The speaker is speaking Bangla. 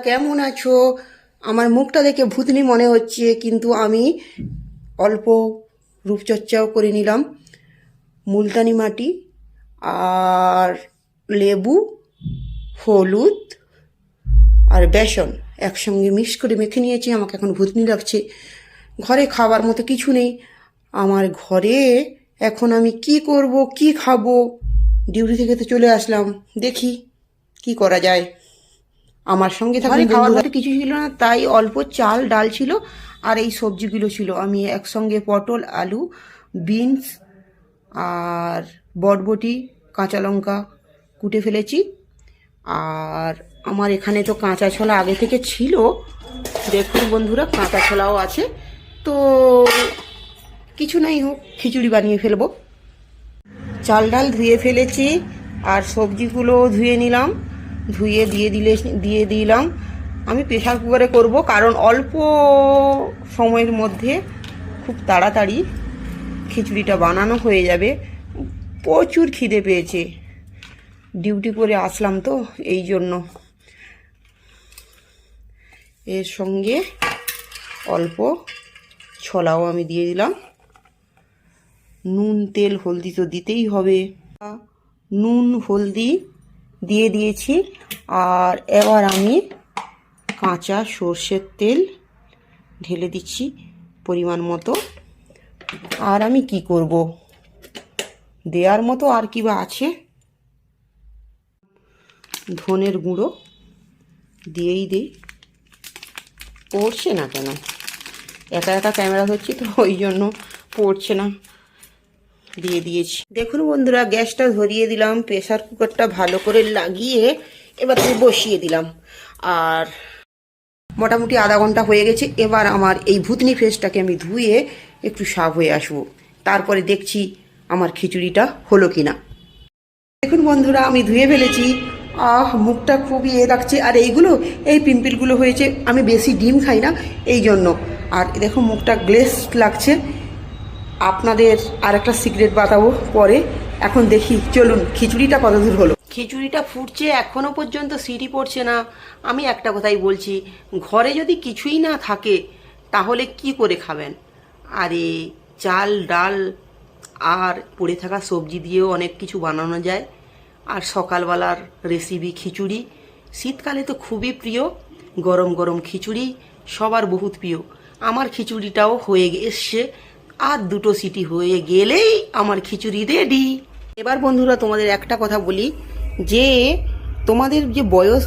কেমন আছো? আমার মুখটা দেখে ভূতনি মনে হচ্ছে, কিন্তু আমি অল্প রূপচর্চাও করে নিলাম। মুলতানি মাটি আর লেবু, হলুদ আর বেসন একসঙ্গে মিক্স করে মেখে নিয়েছি। আমাকে এখন ভূতনি লাগছে। ঘরে খাবার মতো কিছু নেই আমার ঘরে। এখন আমি কি করব, কি খাবো? ডিউটি থেকে তো চলে আসলাম, দেখি কি করা যায়। আমার সঙ্গে থাকুন বন্ধুরা। খাওয়ার মতো কিছু ছিল না, তাই অল্প চাল ডাল ছিল আর এই সবজিগুলো ছিল। আমি একসঙ্গে পটল, আলু, বিনস আর বটবটি, কাঁচা লঙ্কা কুটে ফেলেছি। আর আমার এখানে তো কাঁচা ছোলা আগে থেকে ছিল, দেখুন বন্ধুরা, কাঁচা ছোলাও আছে। তো কিছু নাই হোক, খিচুড়ি বানিয়ে ফেলবো। চাল ডাল ধুয়ে ফেলেছি আর সবজিগুলো ধুয়ে নিলাম, ধুয়ে দিয়ে দিলাম। আমি প্রেসার কুকারে করব, কারণ অল্প সময়ের মধ্যে খুব তাড়াতাড়ি খিচুড়িটা বানানো হয়ে যাবে। প্রচুর খিদে পেয়েছে, ডিউটি করে আসলাম তো এই জন্য। এর সঙ্গে অল্প ছোলাও আমি দিয়ে দিলাম। নুন, তেল, হলদি তো দিতেই হবে। নুন হলদি দিয়ে দিয়েছি। আর এবার আমি কাঁচা সর্ষের তেল ঢেলে দিচ্ছি পরিমাণ মতো। আর আমি কি করব, দেওয়ার মতো আর কি বা আছে। ধনের গুঁড়ো দিয়েই দিই, পড়ছে না কেন? একা একা ক্যামেরা ধরছি তো ওই জন্য পড়ছে না। দিয়ে দিয়েছি। দেখুন বন্ধুরা, গ্যাসটা ধরিয়ে দিলাম, প্রেসার কুকারটা ভালো করে লাগিয়ে এবার বসিয়ে দিলাম। আর মোটামুটি আধা ঘন্টা হয়ে গেছে। এবার আমার এই ভূতনি ফেসটাকে আমি ধুয়ে একটু সাফ হয়ে আসবো, তারপরে দেখছি আমার খিচুড়িটা হলো কিনা। দেখুন বন্ধুরা, আমি ধুয়ে ফেলেছি। মুখটা খুবই লাগছে। আর এই পিম্পলগুলো হয়েছে, আমি বেশি ডিম খাই না এই জন্য। আর দেখো মুখটা গ্লেস লাগছে। আপনাদের আর একটা সিক্রেট বাতাবো পরে। এখন দেখি, চলুন খিচুড়িটা কতদূর হলো। খিচুড়িটা ফুটছে, এখনো পর্যন্ত সিটি পড়ছে না। আমি একটা কথাই বলছি, ঘরে যদি কিছুই না থাকে তাহলে কি করে খাবেন? আরে চাল ডাল আর পড়ে থাকা সবজি দিয়েও অনেক কিছু বানানো যায়। আর সকালবেলার রেসিপি খিচুড়ি, শীতকালে তো খুবই প্রিয়। গরম গরম খিচুড়ি সবার বহুত প্রিয়। আমার খিচুড়িটাও হয়ে এসছে, আর দুটো সিটি হয়ে গেলেই আমার খিচুড়ি রেডি। এবার বন্ধুরা তোমাদের একটা কথা বলি, যে তোমাদের যে বয়স